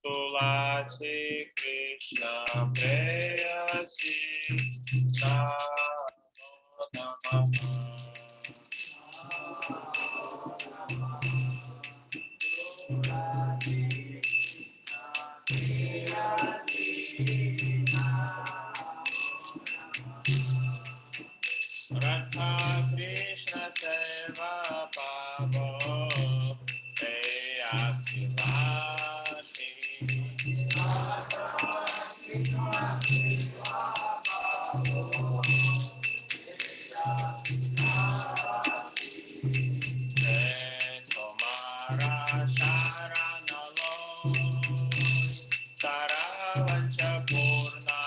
Tulasi Krishna Preyasi Namo Radha Krishna Seva Pavo Preyasi Vati Tomara Sharanalo Taravancha Purna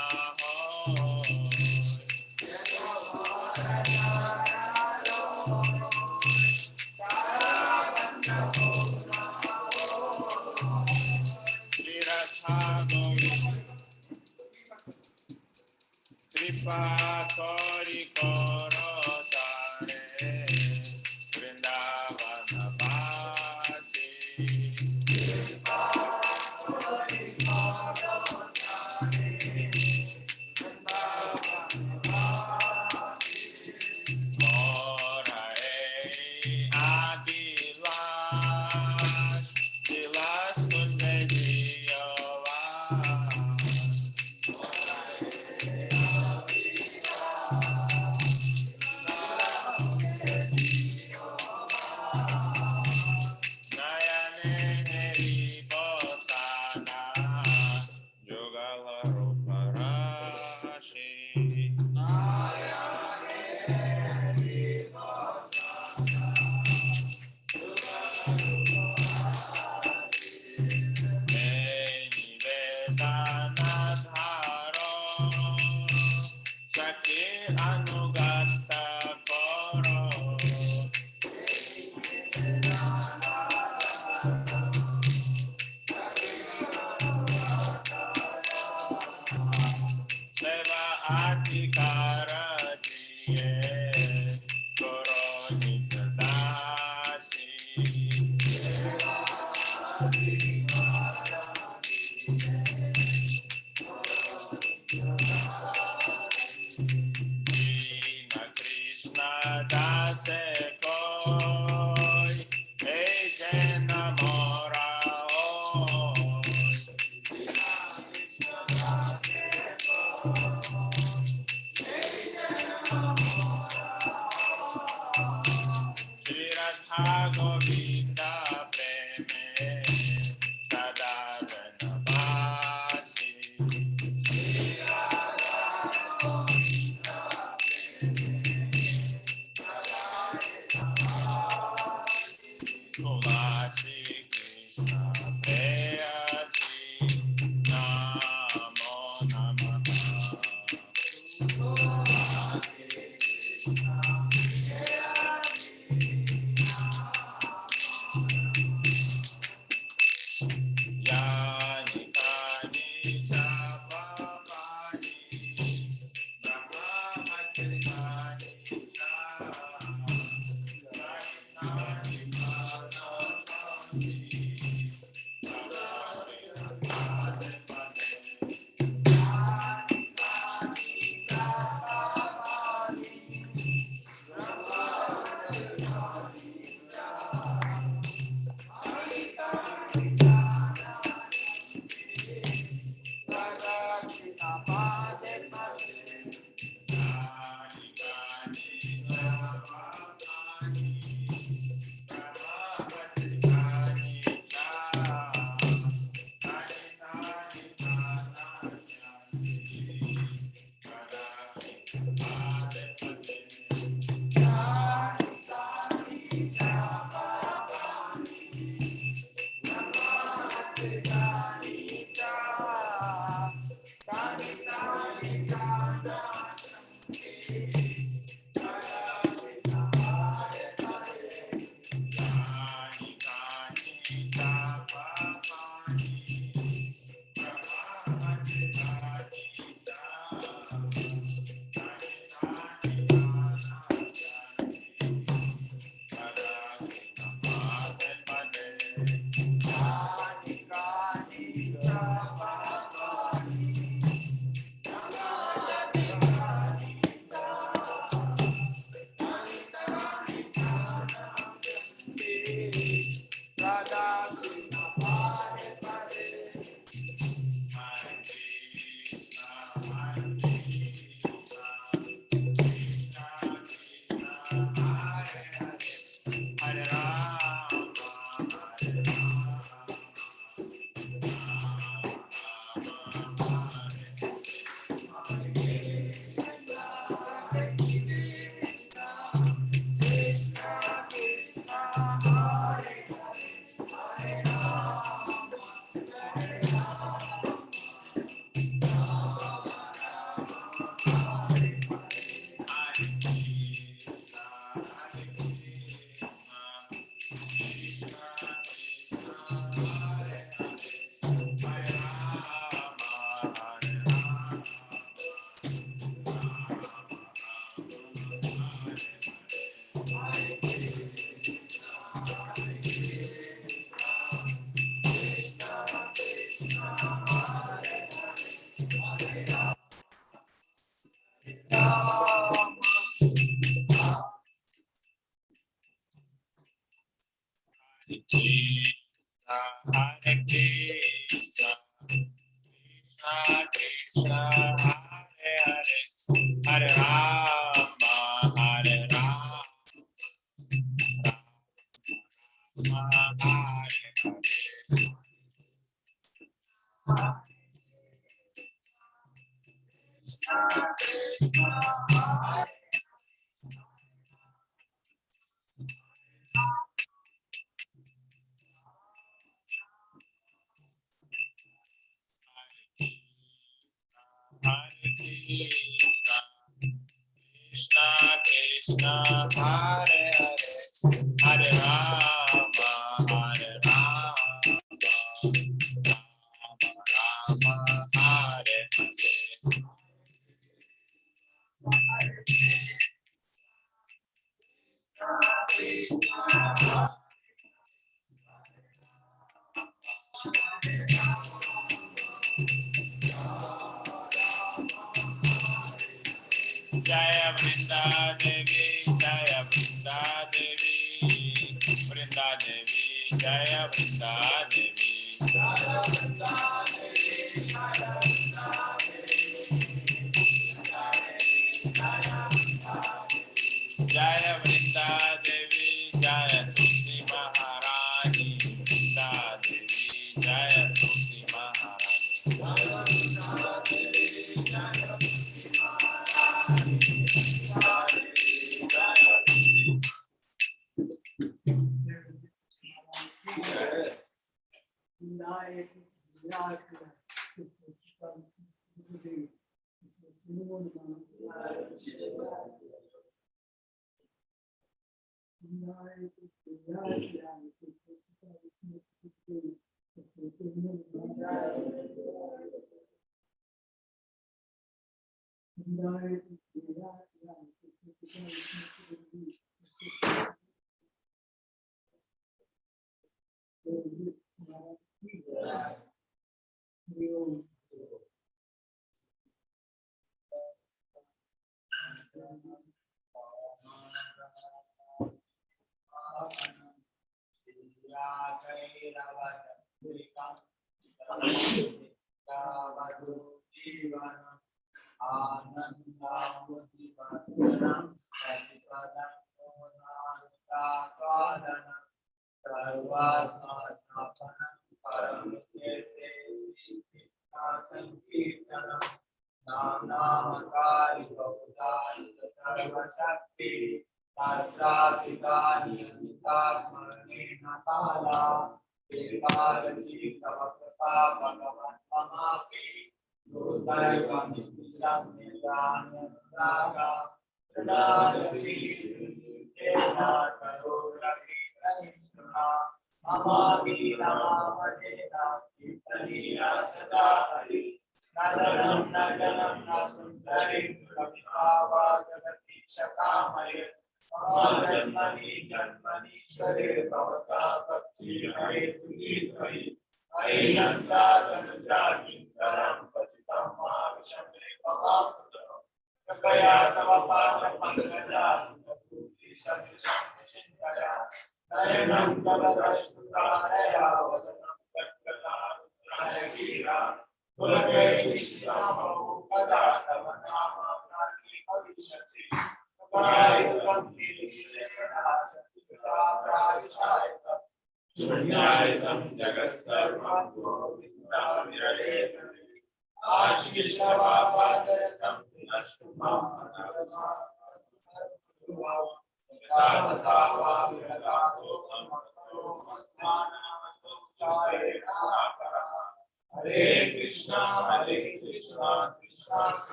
Kripa Kori Koro Tare Vrindavana Bhati Morae Abilash Dilas Kundediyava Anugata Koro Seva Adhikara Diye Koro Nitadasi Dina Krishna Dase Koi Eje Namora Krishna, Hare Hare, Hare Rama, Hare Rama, Hare Krishna, Krishna Krishna, Hare Hare, Hare Rama, Hare Rama, Rama Rama, Hare Jaya Vrinda Devi, Jaya Vrinda Devi, Vrinda Devi, Jaya Vrinda Devi, Jaya Vrinda Devi, Jaya Vrinda Devi, Jaya Vrinda Devi, Jaya Tulsi Maharani, Vrinda Devi, Jaya Tulsi Maharani, Jaya Vrinda Devi, Jaya Tulsi Maharani, Vrinda Devi, Jaya Tulsi.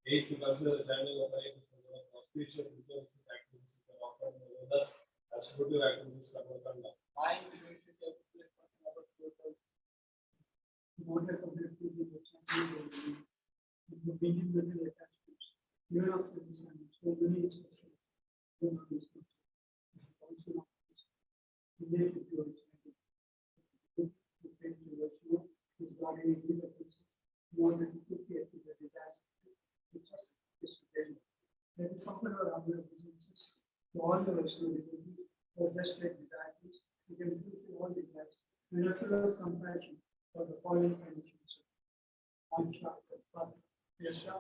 Eight, to consider the timing of Hare Krishna auspicious ritualistic activities that are offered in the Vedas as fruitive activities Karmakanda. Nine, to meditate about more than completely the beginning with the attachments. You are not understanding. So many expressions. You are not understanding. Also not related to your understanding. His body is more than 50 activities. There is something or other businesses. All the Vaishnava devotees, or just like disciples, you can do all the guys. We have to have compassion for the following conditions. Ansha, Yasha,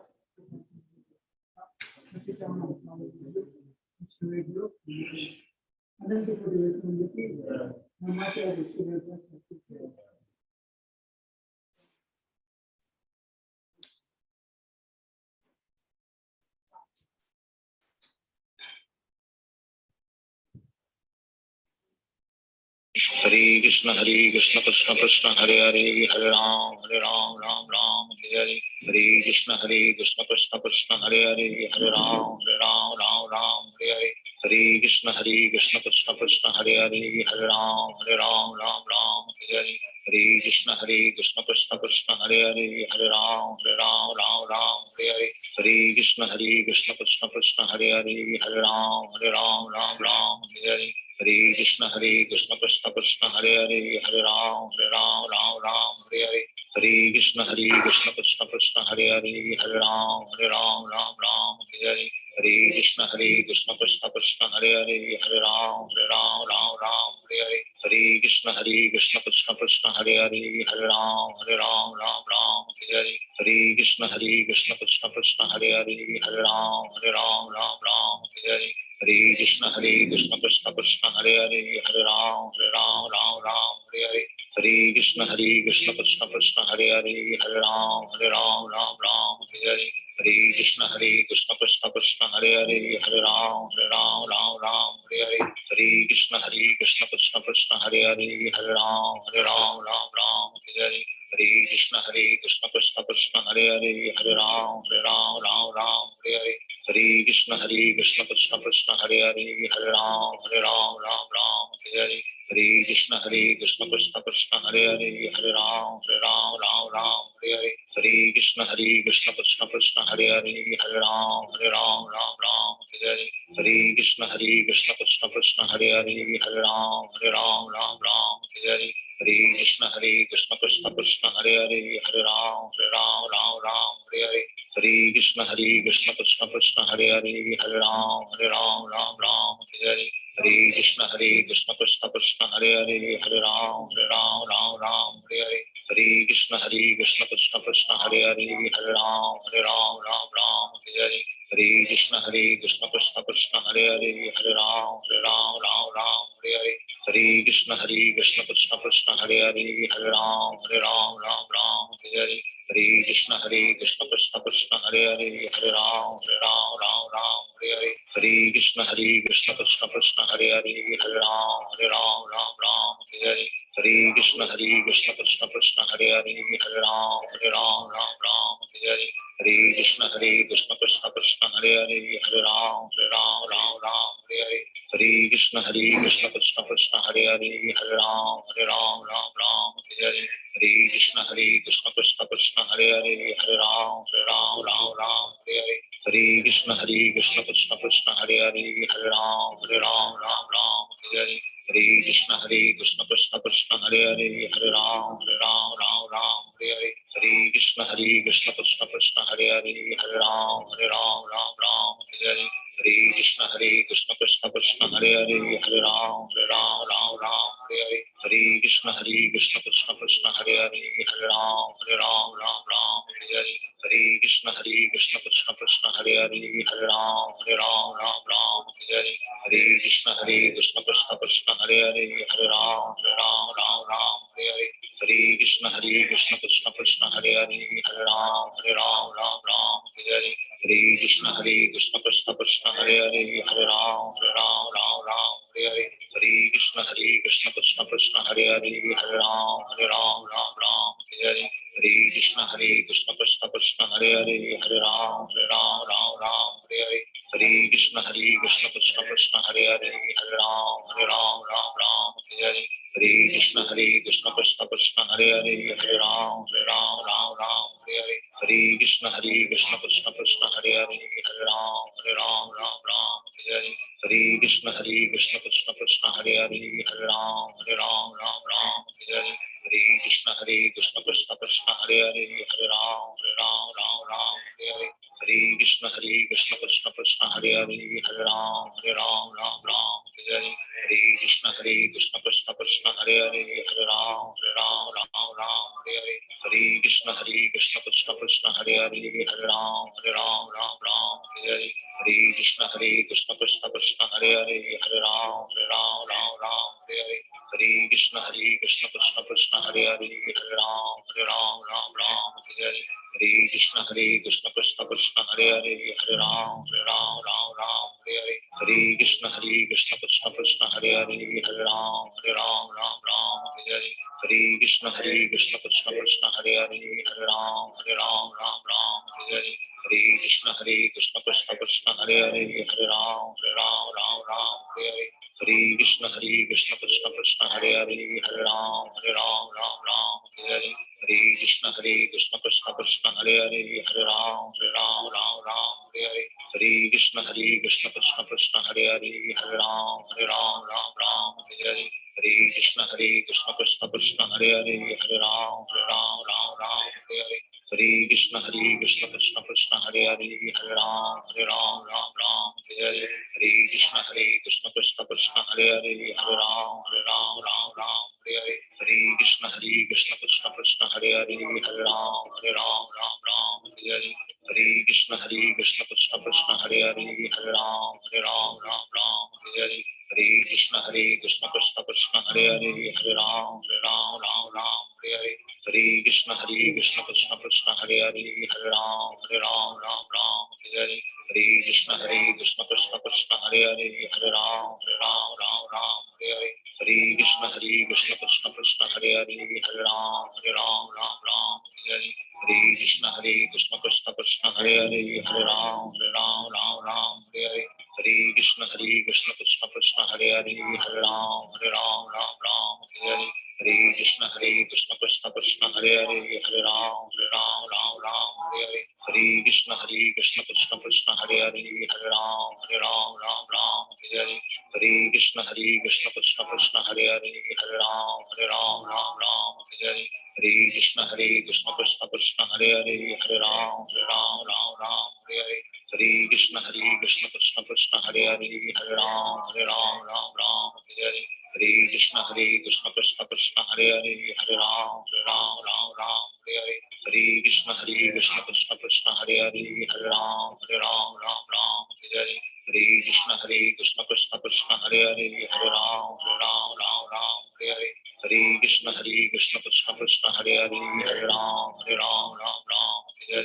and then people do it from the people. No matter what it is. Hare Krishna Krishna Krishna Hare Hare Hare Ram Ram Ram Hare Hare Hare Krishna Krishna Krishna Hare Hare Hare Ram Ram Ram Hare Hare Hare Krishna Krishna Krishna Hare Hare Hare Ram Ram Hare Hare Hare Krishna Krishna Krishna Hare Hare Hare Ram Ram Hare Hare Hare Krishna Krishna Krishna Hare Hare Hare Ram Ram Hare Hare Hare Krishna Krishna Krishna Hare Hare Hare Ram Ram Hare Hare Hare Krishna Krishna Krishna Hare Hare Hare Ram Ram Hare Hare Hare Krishna Krishna Krishna Hare Hare Hare Ram Ram Hare Hare Hare Krishna Krishna Krishna Hare Hare Hare Ram Hare Hare Hare Krishna Krishna Krishna Hare Hare Hare Ram Hare Hare Hare Krishna Krishna Krishna Hare Hare Hare Ram Hare Hare Hare Krishna Krishna Krishna Hare Hare Hare Ram Hare Hare Hare Krishna Krishna Krishna Hare Hare Hare Ram Hare Hare Hare Krishna Krishna Krishna Hare Hare Hare Ram Hare Hare Hare Krishna Krishna Krishna Hare Hare Hare Ram Hare Hare Hare Krishna Krishna Krishna Hare Hare Hare Ram Hare Hare Hare Krishna Krishna Krishna Hare Hare Hare Ram Hare Hare Hare Krishna Krishna Krishna Hare Hare Hare Ram Hare Hare Hare Krishna Krishna Krishna Hare Hare Hare Ram Hare Hare Hare Krishna Krishna Krishna Hare Hare Hare Ram Hare Hare Hare Krishna Krishna Krishna Hare Hare Hare Ram Hare Hare Hare Krishna Krishna Krishna Hare Hare Hare Ram Hare Hare Hare Krishna Krishna Krishna Hare Hare Hare Ram Hare Hare Hare Krishna Krishna Krishna Hare Hare Hare Ram Hare Hare Hare Krishna Krishna Krishna Hare Hare Hare Ram Hare Hare Hare Krishna Krishna Krishna Hare Hare Hare Ram Hare Hare Hare Krishna Krishna Krishna Hare Hare Hare Ram Hare Hare Hare Krishna Krishna Krishna Hare Hare Hare Ram Hare Hare Hare Krishna Krishna Krishna Hare Hare Hare Ram Hare Hare Hare Krishna Krishna Krishna Hare Hare Hare Ram Hare Hare Hare Krishna Krishna Krishna Hare Hare Hare Ram Hare Hare Hare Krishna Krishna Krishna Hare Hare Hare Ram Hare Hare Hare Krishna Krishna Krishna Hare Hare Hare Ram Hare Hare Hare Krishna Krishna Krishna Hare Hare Hare Ram Hare Hare Hare Krishna Krishna Krishna Hare Hare Hare Ram Hare Hare Hare Krishna Krishna Krishna Hare Hare Hare Ram Hare Hare Hare Krishna Krishna Krishna Hare Hare Hare Ram Hare Hare Hare Krishna Krishna Krishna Hare Hare Hare Ram Hare Hare Hare Krishna Krishna Krishna Hare Hare Hare Ram Hare Hare Hare Krishna Krishna Krishna Hare Hare Hare Ram Hare Hare Hare Krishna Krishna Krishna Hare Hare Hare Ram Hare Hare Hare Krishna Hare Krishna Krishna Krishna Hare Hare Hare Ram Ram Ram Hare Hare Hare Krishna Krishna Krishna Hare Hare Hare Ram Ram Hare Hare Hare Krishna Krishna Krishna Hare Hare Hare Ram Ram Hare Hare Hare Krishna Krishna Krishna Hare Hare Hare Ram Ram Hare Hare Hare Krishna Krishna Krishna Hare Hare Hare Ram Ram Hare Hare Hare Krishna Krishna Krishna Hare Hare Hare Ram Ram Hare Hare Hare Krishna Krishna Krishna Hare Hare Hare Ram Ram Hare Hare Hare Krishna Krishna Krishna Hare Hare Hare Ram Ram Hare Hare Hare Krishna Krishna Krishna Hare Hare Hare Ram Ram Hare Hare Hare Krishna Krishna Krishna Hare Hare Hare Ram Ram Hare Hare Hare Krishna Krishna Krishna Hare Hare Hare Ram Ram Hare Hare Hare Krishna Krishna Krishna Hare Hare Hare Ram Ram Hare Hare Hare Krishna Krishna Krishna Hare Hare Hare Ram Ram Hare Hare Hare Krishna Krishna Krishna Hare Hare Hare Ram Ram Hare Hare Hare Krishna Krishna Krishna Hare Hare Hare Ram Ram Hare Hare Hare Krishna Krishna Krishna Hare Hare Hare Ram Ram Hare Hare Hare Krishna Krishna Krishna Hare Hare Hare Ram Ram Hare Hare Hare Krishna Krishna Krishna Hare Hare Hare Ram Ram Hare Hare Hare Krishna Krishna Krishna Hare Hare Hare Ram Ram Hare Hare Hare Krishna Krishna Krishna Hare Hare Hare Ram Ram Hare Hare Hare Krishna Krishna Krishna Hare Hare Hare Ram Ram Hare Hare Hare Krishna Krishna Krishna Hare Hare Hare Ram Ram Hare Hare Hare Krishna Krishna Krishna Hare Hare Hare Ram Ram Hare Hare Hare Krishna Krishna Krishna Hare Hare Hare Ram Hare Hare Hare Krishna Krishna Krishna Hare Hare Hare Ram Hare Hare Hare Krishna Krishna Krishna Hare Hare Hare Ram Hare Hare Hare Krishna Krishna Krishna Hare Hare Hare Ram Hare Hare Hare Krishna Krishna Krishna Hare Hare Hare Ram Hare Hare Hare Krishna Krishna Krishna Hare Hare Hare Ram Hare Hare Hare Krishna Krishna Krishna Hare Hare Hare Ram Hare Hare Hare Krishna Krishna Krishna Hare Hare Hare Ram Hare Hare Hare Krishna Krishna Krishna Hare Hare Hare Ram Hare Hare Hare Krishna Krishna Krishna Hare Hare Hare Ram Hare Hare Hare Krishna Krishna Krishna Hare Hare Hare Ram Hare Hare Hare Krishna Krishna Krishna Hare Hare Hare Ram Hare Hare Hare Krishna Krishna Krishna Hare Hare Hare Ram Hare Hare Hare Krishna Krishna Krishna Hare Hare Hare Ram Hare Hare Hare Krishna Krishna Krishna Hare Hare Hare Ram Hare Hare Hare Krishna Krishna Krishna Hare Hare Hare Ram Hare Hare Hare Krishna Krishna Krishna Hare Hare Hare Ram Hare Hare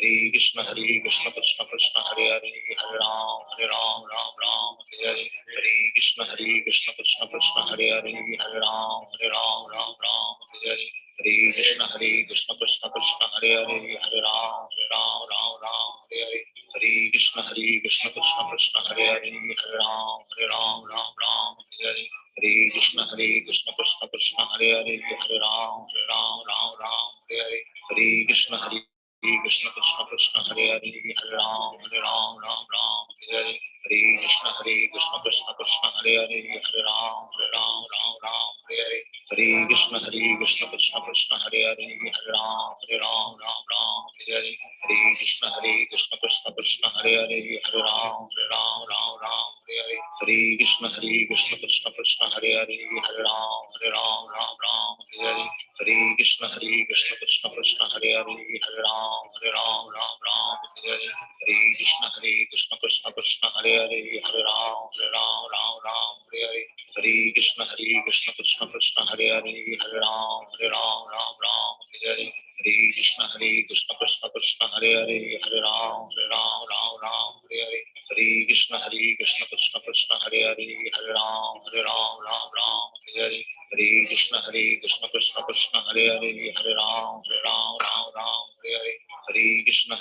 Hare Krishna Krishna Krishna Hare Hare Hare Ram Hare Hare Hare Krishna Krishna Krishna Hare Hare Hare Ram Hare Hare Hare Krishna Krishna Krishna Hare Hare Hare Ram Hare Hare Hare Krishna Krishna Krishna Hare Hare Hare Ram Hare Hare Hare Krishna Krishna Krishna Hare Hare Hare Ram Hare Hare Hare Krishna Krishna Krishna Hare Hare Hare Ram Hare Hare Hare Krishna Krishna Krishna Hare Hare Hare Ram Hare Hare Hare Krishna Krishna Krishna Hare Hare Hare Ram Hare Hare Hare Krishna Krishna Krishna Hare Hare Hare Ram Hare Hare Hare Krishna Krishna Krishna Hare Hare Hare Ram Hare Hare Hare Krishna Krishna Krishna Hare Hare Hare Ram Hare Hare Hare Krishna Krishna Krishna Hare Hare Hare Ram Hare Hare Hare Krishna Krishna Krishna Hare Hare Hare Ram Hare Hare Hare Krishna Krishna Krishna Hare Hare Hare Ram Hare Hare Krishna Krishna Krishna Hare Hare Hare Ram Ram Ram Hare Hare Hare Krishna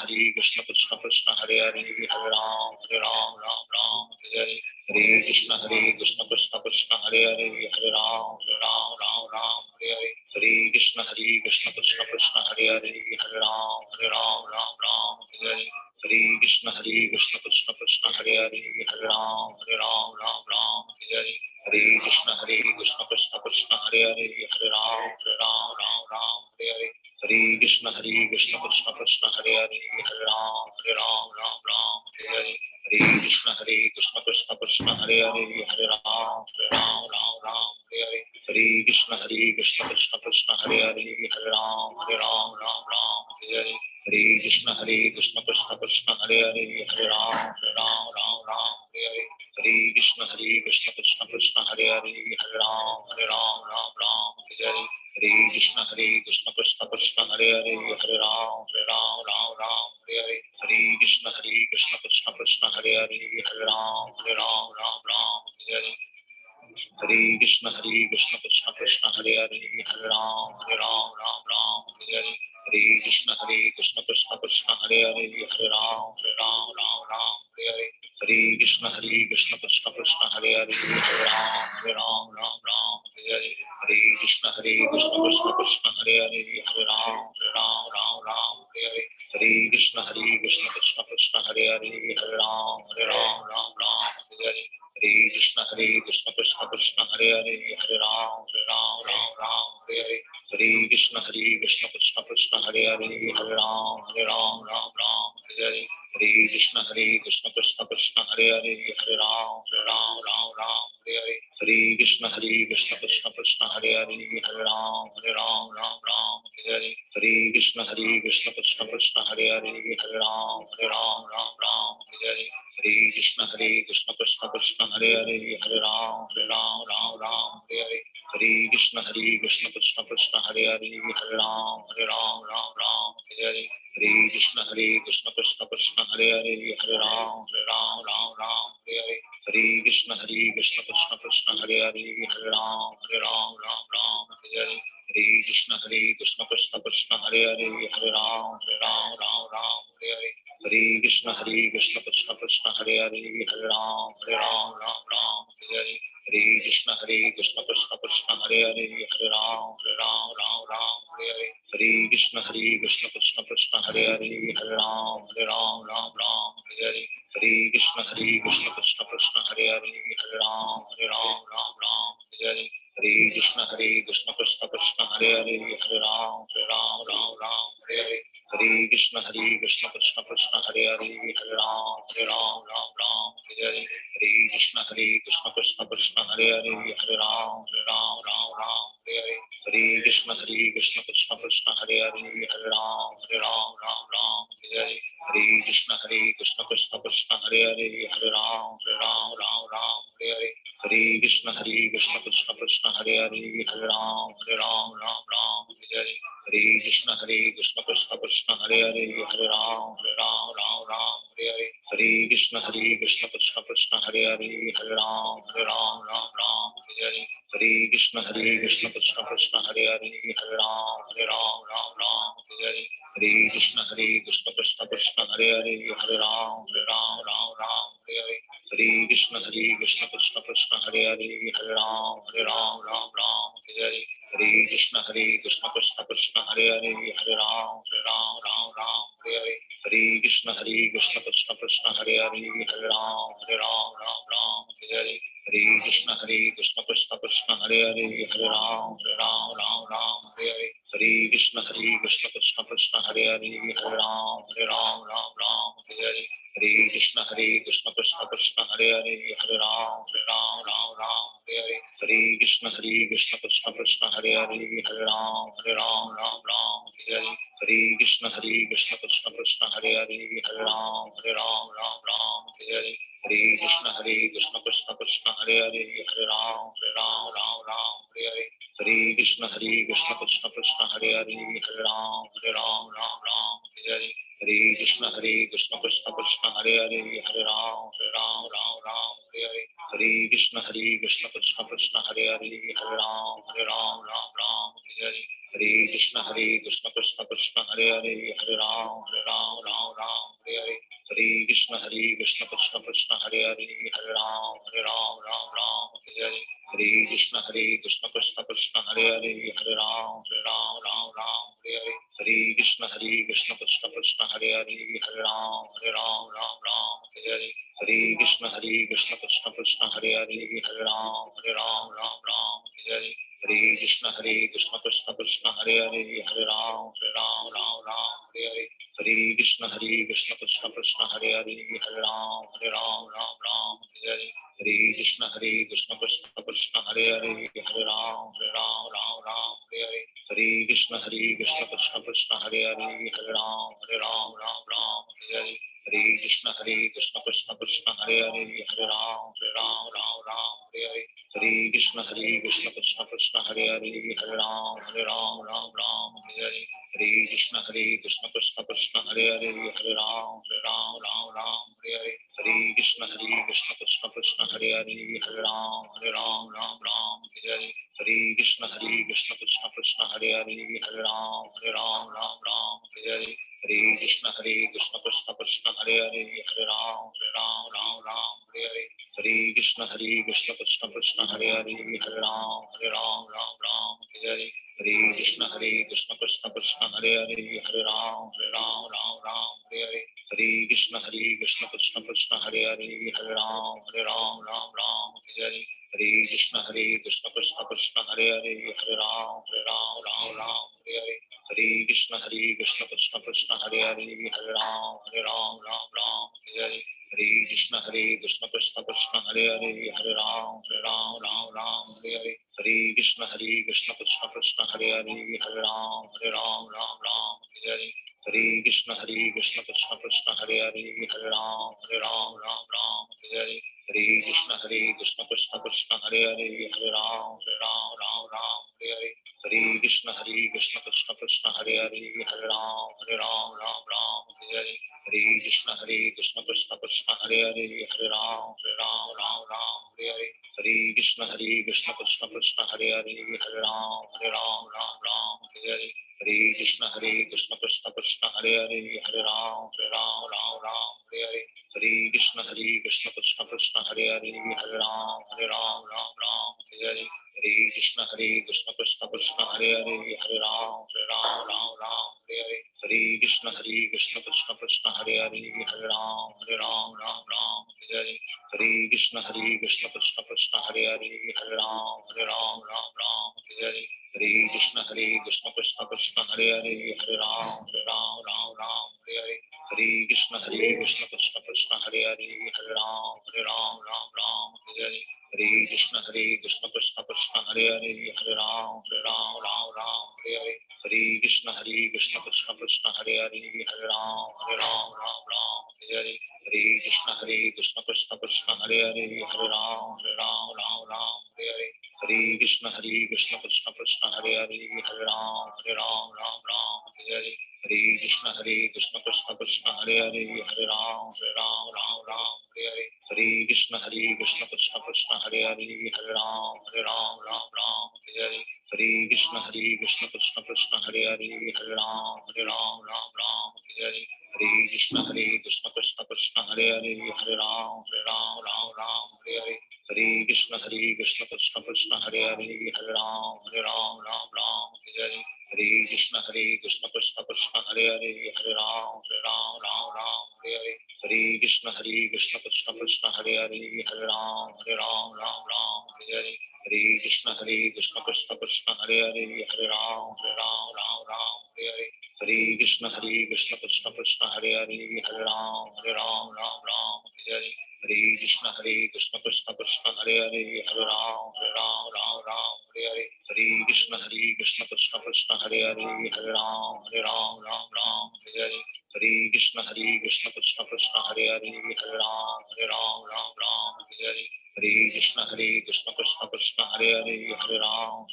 Krishna Krishna Hare Hare Hare Ram Ram Ram Hare Hare Hare Krishna Krishna Krishna Hare Hare Hare Ram Ram Hare Hare Hare Krishna Krishna Krishna Hare Hare Hare Ram Ram Hare Hare Hare Krishna Krishna Krishna Hare Hare Hare Ram Ram Hare Hare Hare Krishna Krishna Krishna Hare Hare Hare Ram Ram Hare Hare Hare Krishna Krishna Krishna Hare Hare Hare Ram Ram Hare Hare Hare Krishna Krishna Krishna Hare Hare Hare Ram Ram Hare Hare Hare Krishna Krishna Krishna Hare Hare Hare Ram Ram Hare Hare Hare Krishna Krishna Krishna Hare Hare Hare Ram Ram Hare Hare Hare Krishna Krishna Krishna Hare Hare Hare Ram Ram Hare Hare Hare Krishna Krishna Krishna Hare Hare Hare Ram Ram Hare Hare Hare Krishna Krishna Krishna Hare Hare Hare Ram Ram Hare Hare Hare Krishna Krishna Krishna Hare Hare Hare Ram Ram Hare Hare Hare Krishna Krishna Krishna Hare Hare Hare Ram Ram Hare Hare Hare Krishna Krishna Krishna Hare Hare Hare Ram Ram Hare Hare Hare Krishna Krishna Krishna Hare Hare Hare Ram Hare Hare Hare Krishna Krishna Krishna Hare Hare Hare Ram Hare Hare Hare Krishna Krishna Krishna Hare Hare Hare Ram Hare Hare Hare Krishna Krishna Krishna Hare Hare Hare Ram Hare Hare Hare Krishna Krishna Krishna Hare Hare Hare Ram Hare Hare Hare Krishna Krishna Krishna Hare Hare Hare Ram Hare Hare Hare Krishna Krishna Krishna Hare Hare Hare Ram Hare Hare Hare Krishna Krishna Krishna Hare Hare Hare Ram Hare Hare Hare Krishna Krishna Krishna Hare Hare Hare Ram Hare Hare Hare Krishna Krishna Krishna Hare Hare Hare Ram Hare Hare Hare Krishna Krishna Krishna Hare Hare Hare Ram Hare Hare Hare Krishna Krishna Krishna Hare Hare Hare Ram Hare Hare Hare Krishna Krishna Krishna Hare Hare Hare Ram Hare Hare Hare Krishna Krishna Krishna Hare Hare Hare Ram Hare Hare Hare Krishna Krishna Krishna Hare Hare Hare Ram Hare Hare Hare Krishna Krishna Krishna Hare Hare Hare Ram Hare Hare Hare Krishna Krishna Krishna Hare Hare Hare Ram Hare Hare Hare Krishna Krishna Krishna Hare Hare Hare Ram Hare Hare Hare Krishna Krishna Krishna Hare Hare Hare Ram Hare Hare Hare Krishna Krishna Krishna Hare Hare Hare Ram Hare Hare Hare Krishna Krishna Krishna Hare Hare Hare Ram Hare Hare Hare Krishna Krishna Krishna Hare Hare Hare Ram Hare Hare Hare Krishna Krishna Krishna Hare Hare Hare Ram Hare Hare Hare Krishna Krishna Krishna Hare Hare Hare Ram Hare Hare Hare Krishna Krishna Krishna Hare Hare Hare Ram Hare Hare Hare Krishna Krishna Krishna Hare Hare Hare Ram Hare Hare Hare Krishna Krishna Krishna Hare Hare Hare Ram Hare Hare Hare Krishna Krishna Krishna Hare Hare Hare Ram Hare Hare Hare Krishna Krishna Krishna Hare Hare Hare Ram Hare Hare Hare Krishna Krishna Krishna Hare Hare Hare Ram Hare Hare Hare Krishna Krishna Krishna Hare Hare Hare Ram Hare Hare Hare Krishna Krishna Krishna Hare Hare Hare Ram Hare Hare Hare Krishna Krishna Krishna Hare Hare Hare Ram Hare Hare Hare Krishna Krishna Krishna Hare Hare Hare Ram Hare Hare Hare Krishna Krishna Krishna Hare Hare Hare Ram Hare Hare Hare Krishna Krishna Krishna Hare Hare Hare Ram Hare Hare Hare Krishna Krishna Krishna Hare Hare Hare Ram Hare Hare Hare Krishna Krishna Krishna Krishna Hare Hare Ram Ram Ram Hare Hare Hare Krishna Krishna Krishna Hare Hare Ram Ram Ram Hare Hare Hare Krishna Krishna Krishna Hare Hare Ram Ram Ram Hare Hare Hare Krishna Krishna Krishna Hare Hare Ram Ram Hare Hare Hare Krishna Krishna Krishna Hare Hare Ram Ram Hare Hare Hare Krishna Krishna Krishna Hare Hare Ram Ram Hare Hare Hare Krishna Krishna Krishna Hare Hare Ram Ram Hare Hare Hare Krishna Krishna Krishna Hare Hare Ram Ram Hare Hare Hare Krishna Krishna Krishna Hare Hare Ram Ram Hare Hare Hare Krishna Krishna Krishna Hare Hare Ram Ram Hare Hare Hare Krishna Krishna Krishna Hare Hare Ram Ram Hare Hare Hare Krishna Krishna Krishna Hare Hare Ram Ram Hare Hare Hare Krishna Krishna Krishna Hare Hare Ram Ram Hare Hare Hare Krishna Krishna Krishna Hare Hare Ram Ram Hare Hare Hare Krishna Krishna Krishna Hare Hare Ram Ram Hare Hare Hare Krishna Krishna Krishna Hare Hare Ram Ram Hare Hare Hare Krishna Krishna Krishna Hare Hare Ram Ram Hare Hare Hare Krishna Krishna Krishna Hare Hare Ram Ram Hare Hare Hare Krishna Krishna Krishna Hare Hare Ram Ram Hare Hare Hare Krishna Krishna Krishna Hare Hare Ram Ram Hare Hare Hare Krishna Krishna Krishna Hare Hare Ram Ram Hare Hare Hare Krishna Krishna Krishna Hare Hare Ram Ram Hare Hare Hare Krishna Krishna Krishna Hare Hare Ram Ram Hare Hare Hare Krishna Krishna Krishna Hare Hare Ram Ram Hare Hare Hare Krishna Krishna Krishna Hare Hare Ram Ram Hare Hare Hare Krishna Krishna Krishna Hare Hare Ram Ram Hare Hare Hare Krishna Krishna Krishna Hare Hare Ram Ram Hare Hare Hare Krishna Krishna Krishna Hare Hare Ram Ram Hare Hare Hare Krishna Krishna Krishna Hare Hare Ram Ram Hare Hare Hare Krishna Krishna Krishna Hare Hare Ram Ram Hare Hare Hare Krishna Krishna Krishna Hare Hare Ram Ram Hare Hare Hare Krishna Krishna Krishna Hare Hare Ram Ram Hare Hare Hare Krishna Krishna Krishna Hare Hare Ram Ram Hare Hare Hare Krishna Krishna Krishna Hare Hare Ram Ram Hare Hare Hare Krishna Krishna Krishna Hare Hare Ram Ram Hare Hare Hare Krishna Krishna Krishna Hare Hare Ram Ram Hare Hare Hare Krishna Krishna Krishna Hare Hare Ram Ram Hare Hare Hare Krishna Krishna Krishna Hare Hare Ram Ram Hare Hare Hare Krishna Krishna Krishna Hare Hare Ram Ram Hare Hare Hare Krishna Krishna Krishna Hare Hare Ram Ram Hare Hare Hare Krishna Krishna Krishna Hare Hare Ram Ram Hare Hare Hare Krishna Krishna Krishna Hare Hare Ram Ram Hare Hare Hare Krishna Krishna Krishna Hare Hare Ram Ram Hare Hare Hare Krishna Krishna Krishna Hare Hare Ram Ram Hare Hare Hare Krishna Krishna Krishna Hare Hare Ram Ram Hare Hare Hare Krishna Krishna Krishna Hare Hare Ram Ram Hare Hare Hare Krishna Krishna Krishna Hare Hare Ram Ram Hare Hare Hare Krishna Krishna Krishna Hare Hare Ram Ram Hare Hare Hare Krishna Krishna Krishna Hare Hare Ram Ram Hare Hare Hare Krishna Krishna Krishna Hare Hare Ram Ram Hare Hare Hare Krishna Krishna Krishna Hare Hare Ram Ram Hare Hare Hare Krishna Krishna Krishna Hare Hare Ram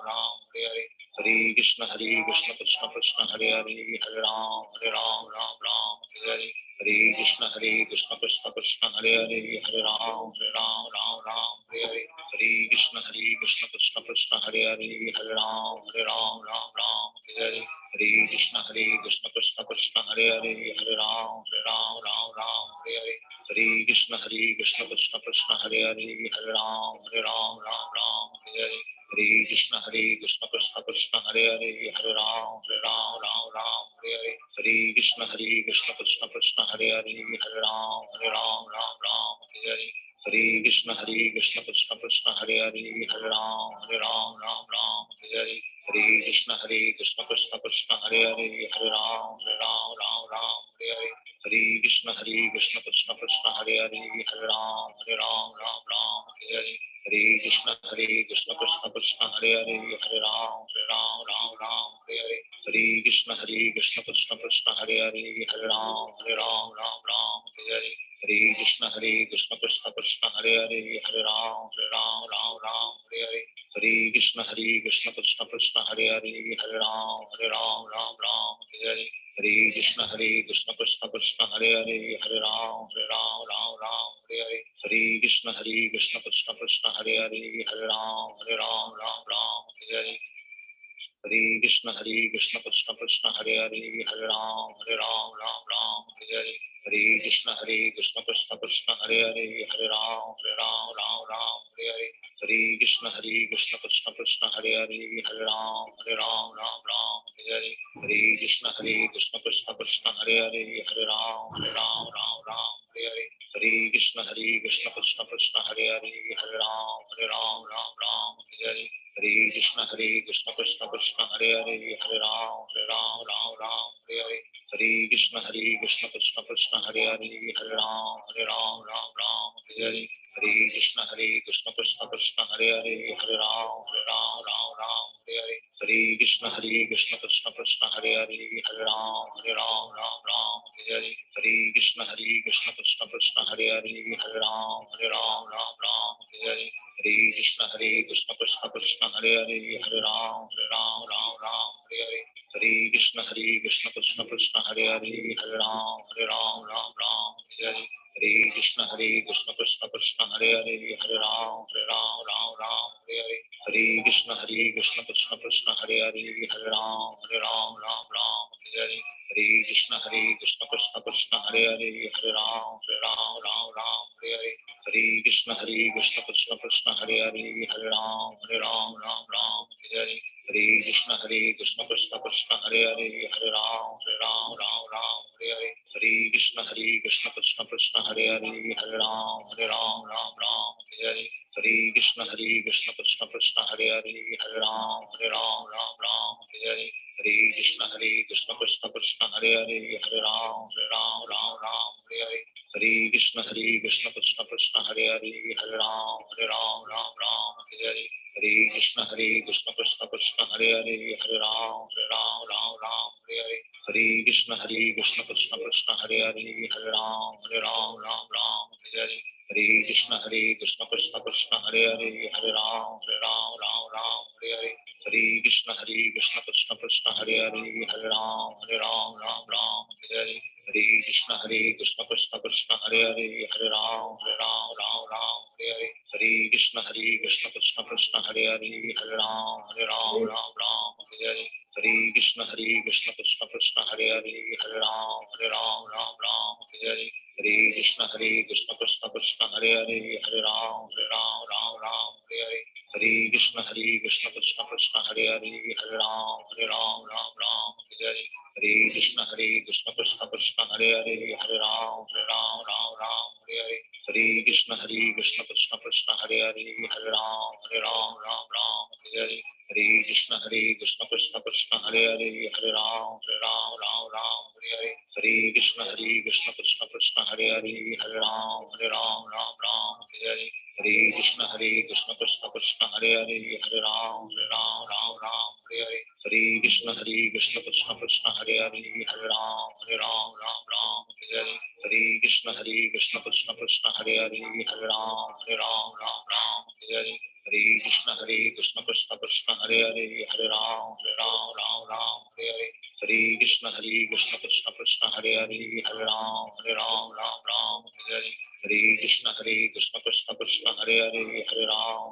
Ram Hare Hare Hare Krishna Krishna Krishna Hare Hare Ram Ram Hare Hare Hare Krishna Krishna Krishna Hare Hare Ram Ram Hare Krishna Krishna Krishna Hare Hare Hare Ram Ram Ram Hare Hare Hare Krishna Krishna Krishna Hare Hare Hare Ram Ram Hare Hare Hare Krishna Krishna Krishna Hare Hare Hare Ram Ram Hare Hare Hare Krishna Krishna Krishna Hare Hare Hare Ram Ram Hare Hare Hare Krishna Krishna Krishna Hare Hare Hare Ram Ram Hare Hare Hare Krishna Krishna Krishna Hare Hare Hare Ram Ram Hare Hare Hare Krishna Krishna Krishna Hare Hare Hare Ram Ram Hare Hare Hare Krishna Krishna Krishna Hare Hare Hare Ram Ram Hare Hare Hare Krishna Krishna Krishna Hare Hare Hare Ram Ram Hare Hare Hare Krishna Krishna Krishna Hare Hare Hare Ram Ram Hare Hare Hare Krishna Krishna Krishna Hare Hare Hare Ram Ram Hare Hare Hare Krishna Krishna Krishna Hare Hare Hare Ram Ram Hare Hare Hare Krishna Krishna Krishna Hare Hare Hare Ram Hare Hare Hare Krishna Krishna Krishna Hare Hare Hare Ram Hare Hare Hare Krishna Krishna Krishna Hare Hare Hare Ram Ram Hare Hare Hare Krishna Krishna Krishna Hare Hare Hare Ram Ram Hare Hare Hare Krishna Krishna Krishna Hare Hare Hare Ram Ram Hare Hare Hare Krishna Krishna Krishna Hare Hare Hare Ram Ram Hare Hare Hare Krishna Krishna Krishna Hare Hare Hare Ram Ram Hare Hare Hare Krishna Krishna Krishna Hare Hare Hare Ram Hare Hare Hare Krishna Krishna Krishna Hare Hare Hare Ram Hare Hare Hare Krishna Krishna Krishna Hare Hare Hare Ram Hare Hare Hare Krishna Krishna Krishna Hare Hare Hare Ram Hare Hare Hare Krishna Krishna Krishna Hare Hare Hare Ram Hare Hare Hare Krishna Krishna Krishna Hare Hare Hare Ram Hare Hare Hare Krishna Krishna Krishna Hare Hare Hare Ram Hare Hare Hare Krishna Krishna Krishna Hare Hare Hare Ram Hare Hare Hare Krishna Krishna Krishna Hare Hare Hare Ram Hare Hare Hare Krishna Krishna Krishna Hare Hare Hare Ram Hare Hare Hare Krishna Krishna Krishna Hare Hare Hare Ram Hare Hare Hare Krishna Krishna Krishna Hare Hare Hare Ram Hare Hare Hare Krishna Krishna Krishna Hare Hare Hare Ram Hare Hare Hare Krishna Krishna Krishna Hare Hare Hare Ram Hare Hare Hare Krishna Krishna Krishna Hare Hare Hare Ram Hare Hare Hare Krishna Krishna Krishna Hare Hare Hare Ram Hare Hare Hare Krishna Krishna Krishna Hare Hare Hare Ram Hare Hare Hare Krishna Krishna Krishna Hare Hare Hare Ram Hare Hare Hare Krishna Krishna Krishna Hare Hare Hare Ram Hare Hare Hare Krishna Krishna Krishna Hare Hare Hare Ram Hare Hare Hare Krishna Krishna Krishna Hare Hare Hare Ram Hare Hare Hare Krishna Krishna Krishna Hare Hare Hare Ram Hare Hare Hare Krishna Krishna Krishna Hare Hare Hare Ram Hare Hare Hare Krishna Krishna Krishna Hare Hare Hare Ram Hare Hare Hare Krishna Krishna Krishna Hare Hare Hare Ram Hare Hare Hare Krishna Krishna Krishna Hare Hare Hare Ram Hare Hare Hare Krishna Krishna Krishna Hare Hare Hare Ram Hare Hare Hare Krishna Krishna Krishna Hare Hare Hare Ram Hare Hare Hare Krishna Krishna Krishna Hare Hare Hare Ram Hare Hare Hare Krishna Krishna Krishna Hare Hare Hare Ram Hare Hare Hare Krishna Krishna Krishna Hare Hare Hare Ram Hare Hare Hare Krishna Krishna Krishna Hare Hare Hare Ram Hare Hare Hare Krishna Krishna Krishna Hare Hare Hare Ram Hare Hare Hare Krishna Krishna Krishna Hare Hare Hare Ram Hare Hare Hare Krishna Krishna Krishna Hare Hare Hare Ram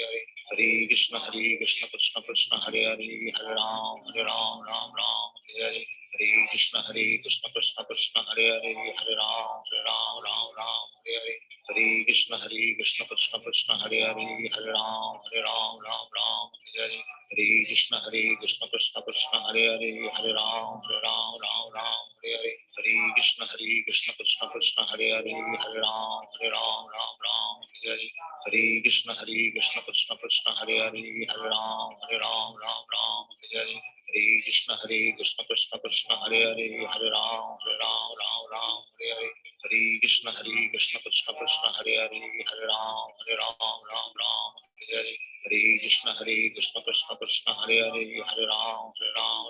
Hare Hare Krishna Krishna Krishna Hare Hare Hare Ram Ram Hare Hare Hare Krishna Krishna Krishna Hare Hare Hare Ram Ram Hare Hare Hare Krishna Krishna Krishna Hare Hare Hare Ram Ram Hare Hare Hare Krishna Krishna Krishna Hare Hare Hare Ram Ram Hare Hare Hare Krishna Krishna Krishna Hare Hare Hare Ram Ram Hare Hare Hare Krishna Krishna Krishna Hare Hare Hare Ram Ram Hare Hare Hare Krishna Krishna Krishna Hare Hare Hare Ram Ram Hare Hare Hare Krishna Krishna Krishna Hare Hare Hare Ram Ram Hare Hare Hare Krishna Krishna Krishna Hare Hare Hare Ram Ram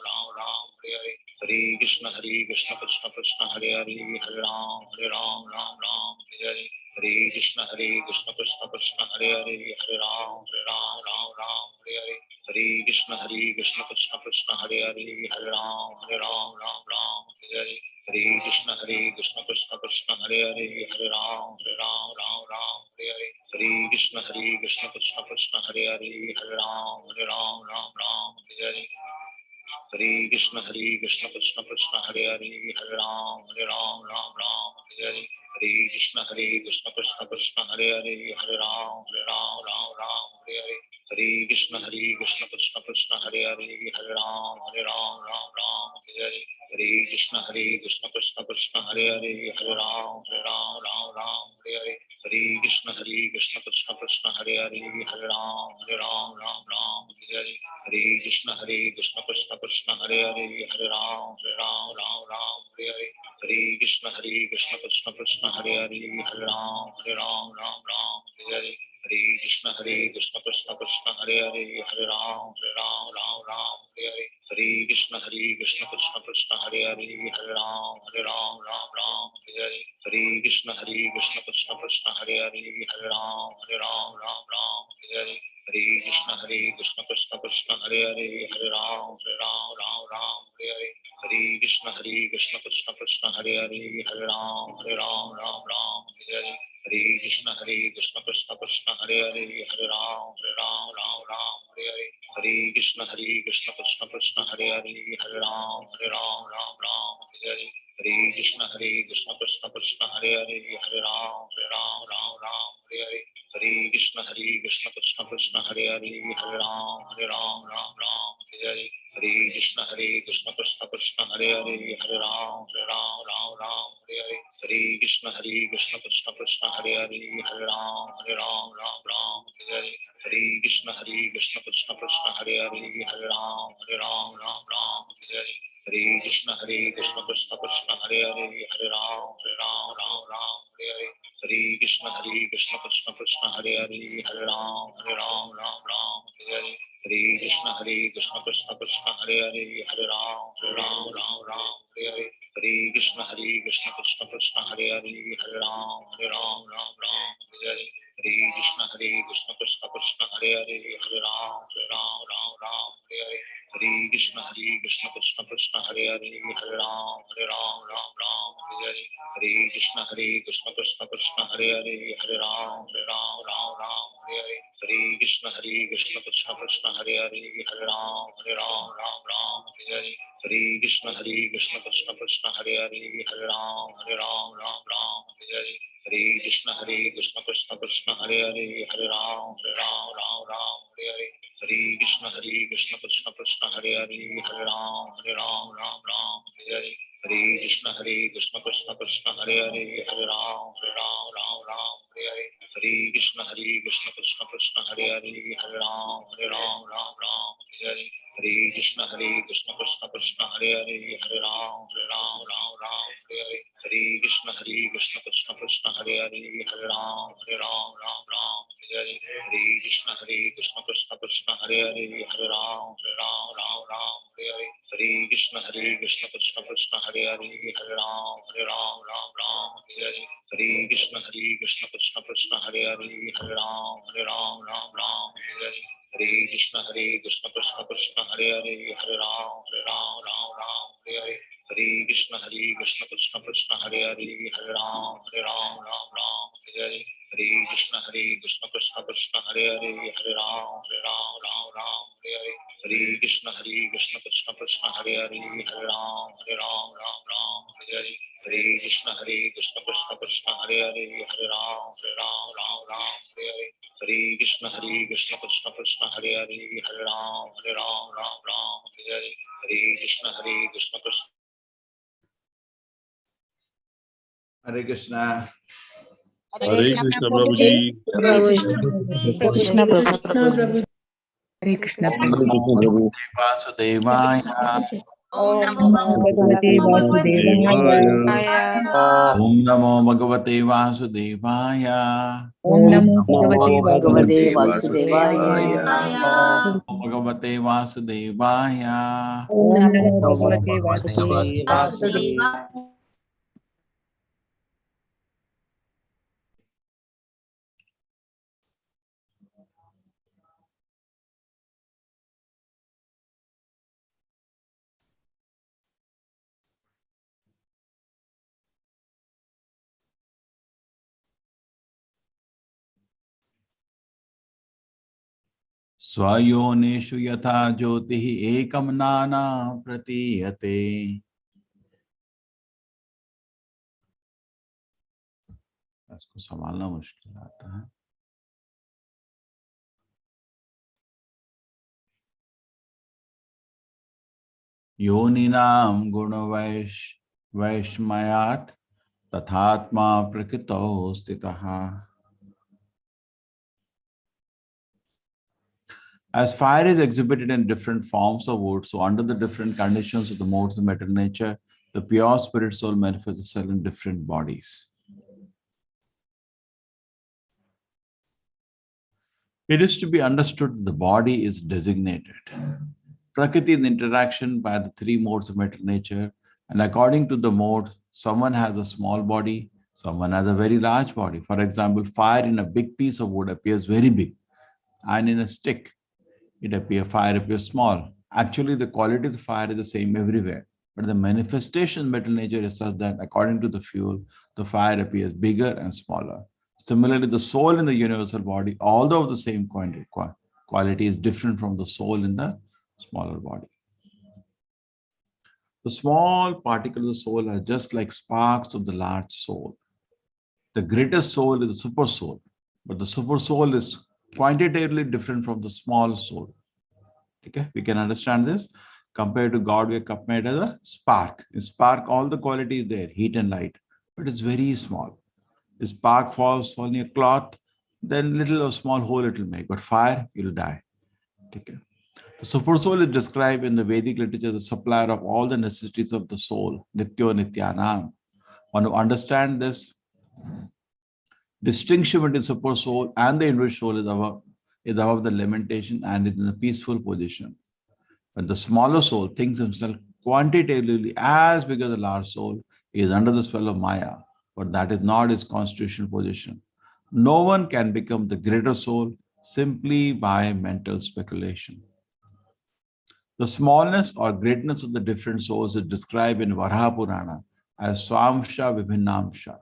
Hare Hare Hare Krishna Krishna Krishna Hare Hare Hare Ram Ram Hare Hare Hare Krishna Krishna Krishna Hare Hare Hare Ram Ram Hare Hare Hare Krishna Krishna Krishna Hare Hare Hare Ram Ram Hare Hare Hare Krishna Krishna Krishna Hare Hare Hare Ram Ram Hare Hare Hare Krishna Krishna Krishna Hare Hare Hare Ram Ram Hare Hare Hare Krishna Krishna Krishna Hare Hare Hare Ram Ram Hare Hare Hare Krishna Krishna Krishna Hare Hare Hare Ram Ram Hare Hare Hare Krishna Krishna Krishna Hare Hare Hare Ram Ram Hare Hare Hare Krishna Krishna Krishna Hare Hare Hare Ram Ram Hare Hare Hare Krishna Krishna Krishna Hare Hare Hare Ram Ram Hare Hare Hare Krishna Krishna Krishna Hare Hare Hare Ram Hare Hare Hare Krishna Krishna Krishna Hare Hare Hare Ram Hare Hare Hare Krishna Krishna Krishna Hare Hare Hare Ram Hare Hare Hare Krishna Krishna Krishna Hare Hare Hare Ram Hare Hare Hare Krishna Krishna Krishna Hare Hare Hare Ram Hare Hare Hare Krishna Krishna Krishna Hare Hare Hare Ram Hare Hare Hare Krishna Krishna Krishna Hare Hare Hare Ram Hare Hare Hare Krishna Krishna Krishna Hare Hare Hare Ram Hare Hare Hare Krishna Krishna Krishna Hare Hare Hare Ram Hare Hare Hare Krishna Krishna Krishna Hare Hare Hare Ram Hare Hare Hare Krishna Krishna Krishna Hare Hare Hare Ram Hare Hare Hare Krishna Krishna Krishna Hare Hare Hare Ram Hare Hare Hare Krishna Krishna Krishna Hare Hare Hare Ram Hare Hare Hare Krishna Krishna Krishna Hare Hare Hare Ram Hare Hare Hare Krishna Krishna Krishna Hare Hare Hare Ram Hare Hare Hare Krishna Krishna Krishna Hare Hare Hare Ram Hare Hare Hare Krishna Krishna Krishna Hare Hare Hare Ram Hare Hare Hare Krishna Krishna Krishna Hare Hare Hare Ram Hare Hare Hare Krishna Krishna Krishna Hare Hare Hare Ram Hare Hare Hare Krishna Krishna Krishna Hare Hare Hare Ram Hare Hare Hare Krishna Krishna Krishna Hare Hare Hare Ram Hare Hare Hare Krishna Krishna Krishna Hare Hare Hare Ram Hare Hare Hare Krishna Krishna Krishna Hare Hare Hare Ram Hare Hare Hare Krishna Krishna Krishna Hare Hare Hare Ram Hare Hare Hare Krishna Krishna Krishna Hare Hare Hare Ram Hare Hare Hare Krishna Krishna Krishna Hare Hare Hare Ram Hare Hare Hare Krishna Krishna Krishna Hare Hare Hare Ram Hare Hare Hare Krishna Krishna Krishna Hare Hare Hare Ram Hare Hare Hare Krishna Krishna Krishna Hare Hare Hare Ram Hare Hare Hare Krishna Krishna Krishna Hare Hare Hare Ram Hare Hare Hare Krishna Krishna Krishna Hare Hare Hare Ram Hare Hare Hare Krishna Krishna Krishna Hare Hare Hare Ram Hare Hare Hare Krishna Krishna Krishna Hare Hare Hare Ram Hare Hare Hare Krishna Krishna Krishna Hare Hare Hare Ram Hare Hare Hare Krishna Krishna Krishna Hare Hare, Hare Ram, Ram Ram, Hare Hare. Hare Krishna, Krishna Krishna, Hare Hare, Hare Ram, Ram Ram, Hare Hare. Hare Krishna, Krishna Krishna, Hare Hare, Hare Ram, Ram Ram, Hare Hare. Hare Krishna, Krishna Krishna, Hare Hare, Hare Ram, Ram Ram, Hare Hare. Hare Krishna, Krishna Krishna. Hare Krishna. Hare Krishna Prabhuji. Hare Krishna Prabhu. Hare Krishna Hare Krishna Prabhu. Vasudevaya. Om Namo Bhagavate Vasudevaya. Om Namo Bhagavate Vasudevaya. Om Namo Bhagavate Bhagavate Vasudevaya. Om Bhagavate Vasudevaya. Om Namo Bhagavate Vasudevaya. स्वयोनिषु यथा ज्योतिः एकं नाना प्रतीयते. इसको संभालना मुश्किल आता है. योनिनां गुणवैषम्यात् तथात्मा प्रकृतौ स्थितः. As fire is exhibited in different forms of wood, so under the different conditions of the modes of material nature, the pure spirit soul manifests itself in different bodies. It is to be understood that the body is designated. Prakriti is the interaction by the three modes of material nature, and according to the mode, someone has a small body, someone has a very large body. For example, fire in a big piece of wood appears very big, and in a stick, fire appears small. Actually, the quality of the fire is the same everywhere, but the manifestation of material nature is such that according to the fuel, the fire appears bigger and smaller. Similarly, the soul in the universal body, although of the same quality, is different from the soul in the smaller body. The small particles of the soul are just like sparks of the large soul. The greatest soul is the super soul, but the super soul is quantitatively different from the small soul. Okay, we can understand this. Compared to God, we are made as a spark. In spark, all the quality is there, heat and light, but it's very small. The spark falls on your cloth, then little or small hole it will make, but fire, you'll die. Okay. The super soul is described in the Vedic literature as the supplier of all the necessities of the soul, Nityo Nityanam. Want to understand this distinction between super soul and the individual soul is above the lamentation and is in a peaceful position. When the smaller soul thinks himself quantitatively as big as the large soul, he is under the spell of Maya, but that is not his constitutional position. No one can become the greater soul simply by mental speculation. The smallness or greatness of the different souls is described in Varaha Purana as Swamsha Vibhinamsha.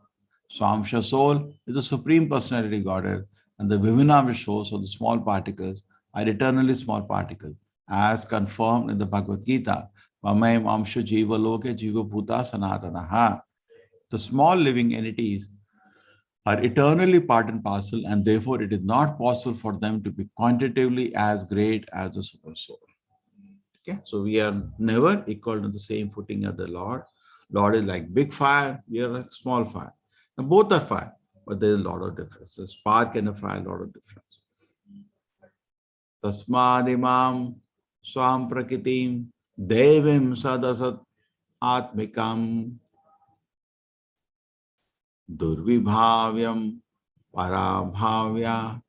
Swamsha soul is the Supreme Personality Godhead, and the Vibhinamsha souls, or the small particles, are eternally small particles, as confirmed in the Bhagavad Gita. Vamayam Amsha Jiva Loke Jiva Bhuta Sanatanaha. The small living entities are eternally part and parcel, and therefore it is not possible for them to be quantitatively as great as the super soul. Okay, so we are never equal to the same footing as the Lord. Lord is like big fire, we are like small fire. And both are fire, but there is a lot of difference. A spark and a fire, a lot of difference. Tasmadimam swam prakitim devim sadasat atmikam durvibhavyam parabhavya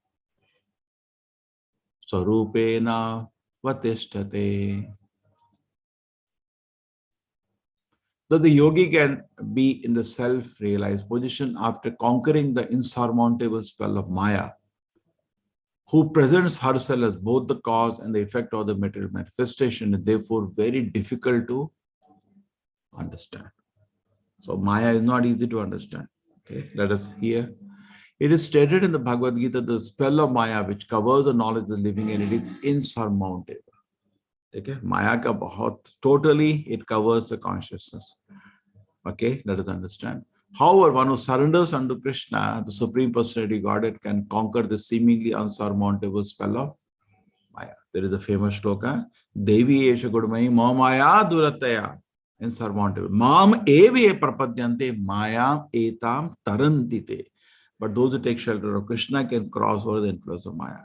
sarupena vatishtate. Thus, the yogi can be in the self-realized position after conquering the insurmountable spell of Maya, who presents herself as both the cause and the effect of the material manifestation, and therefore very difficult to understand. So Maya is not easy to understand. Okay, let us hear. It is stated in the Bhagavad Gita, the spell of Maya, which covers the knowledge of the living entity, is insurmountable. Okay, Maya ka bahut, totally it covers the consciousness. Okay, let us understand. However, one who surrenders unto Krishna, the Supreme Personality Godhead, can conquer the seemingly unsurmountable spell of Maya. There is a famous shloka, Devi Esha Gudmai Ma Maya Durataya, insurmountable. Mam eve prapadyante Maya etam tarantite. But those who take shelter of Krishna can cross over the influence of Maya.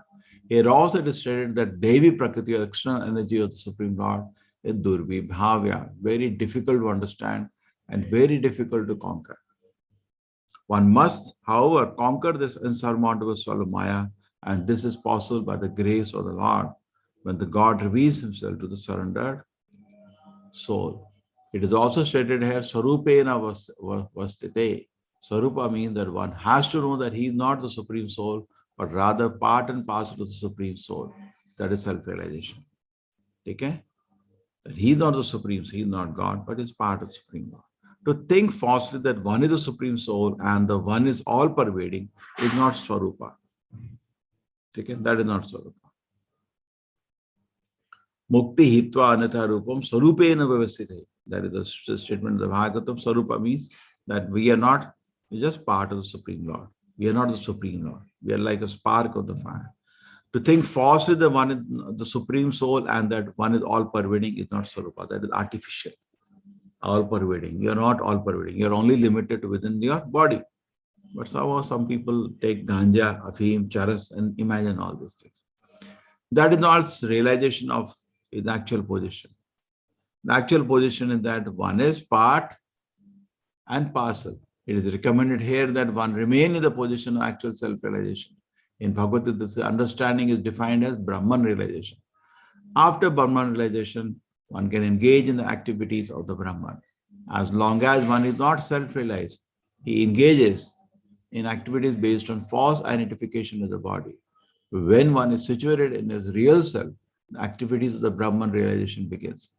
Here also it is stated that Devi Prakriti, or external energy of the Supreme Lord, is Durvi Bhavya, very difficult to understand and very difficult to conquer. One must, however, conquer this insurmountable spell of Maya, and this is possible by the grace of the Lord, when the God reveals himself to the surrendered soul. It is also stated here, Sarupena Vastite. Sarupa means that one has to know that he is not the Supreme Soul, but rather part and parcel of the Supreme Soul. That is self-realization. Okay? That he is not the Supreme, he is not God, but is part of the Supreme God. To think falsely that one is the Supreme Soul and the one is all-pervading is not Swarupa. Okay? That is not Swarupa. Mukti hitva anatha rupam sarupena vyavasthite. That is the statement of the Bhagavatam. Sarupa means that we are not, we're just part of the Supreme Lord. We are not the Supreme Lord. We are like a spark of the fire. To think falsely that one is the Supreme Soul and that one is all-pervading is not Sarupa. That is artificial. All-pervading. You are not all-pervading. You are only limited to within your body. But somehow some people take ganja, afim, charas, and imagine all these things. That is not realization of his actual position. The actual position is that one is part and parcel. It is recommended here that one remain in the position of actual self-realization. In Bhagavad Gita, this understanding is defined as Brahman realization. After Brahman realization, one can engage in the activities of the Brahman. As long as one is not self-realized, he engages in activities based on false identification of the body. When one is situated in his real self, the activities of the Brahman realization begins.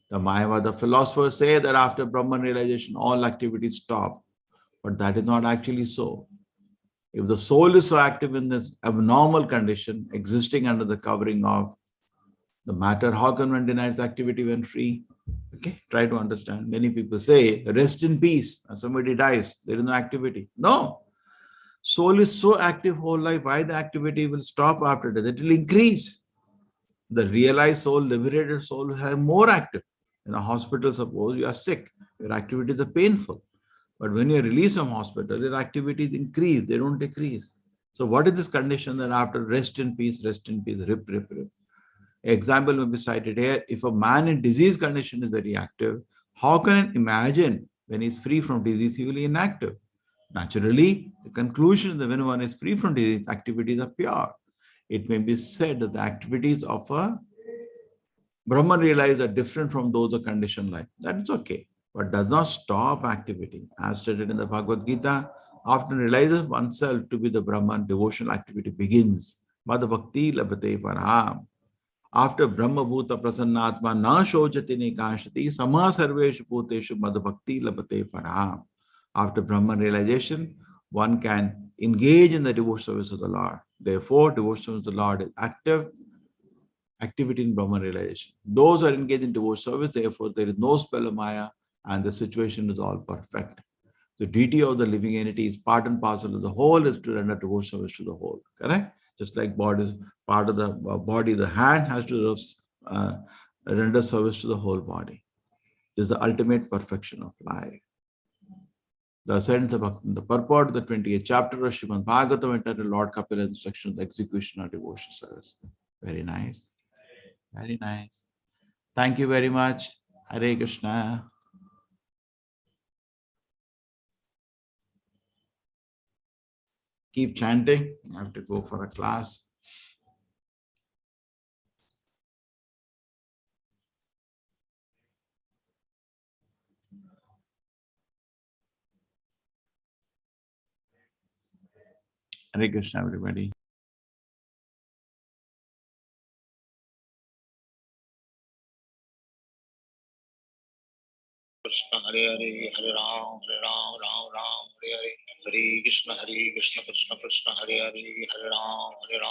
The Mayavada philosophers say that after Brahman realization, all activities stop. But that is not actually so. If the soul is so active in this abnormal condition, existing under the covering of the matter, how can one deny its activity when free? Okay, try to understand. Many people say, rest in peace. And somebody dies, there is no activity. No. Soul is so active whole life. Why the activity will stop after death? It will increase. The realized soul, liberated soul will have more active. In a hospital, suppose you are sick, your activities are painful. But when you release from hospital, your activities increase, they don't decrease. So what is this condition that after rest in peace, rip, rip, rip? Example may be cited here. If a man in disease condition is very active, how can one imagine when he is free from disease, he will be inactive? Naturally, the conclusion is that when one is free from disease, activities are pure. It may be said that the activities of a Brahman realized are different from those of conditioned life. That is okay, but does not stop activity. As stated in the Bhagavad Gita, after realizes oneself to be the Brahman, devotional activity begins. Mad bhakti labhate param. After Brahma Bhuta Prasannatma na shojati nikashati sama sarveshu bhuteshu mad bhakti labhate param. After Brahman realization, one can engage in the devotional service of the Lord. Therefore, devotional service of the Lord is activity in Brahman realization. Those are engaged in devotional service, therefore there is no spell of Maya and the situation is all perfect. The duty of the living entity is part and parcel of the whole is to render devotional service to the whole. Correct? Just like body is part of the body, the hand has to render service to the whole body. This is the ultimate perfection of life. The sentence of the purport of the 28th chapter of Srimad Bhagavatam entitled Lord Kapila instruction, the execution of devotional service. Very nice. Very nice. Thank you very much. Hare Krishna. Keep chanting. I have to go for a class. Hare Krishna, everybody. Krishna Hare Hare Hare Ram Ram Ram Hare Hare Hare Krishna Krishna Krishna Hare Hare Hare Ram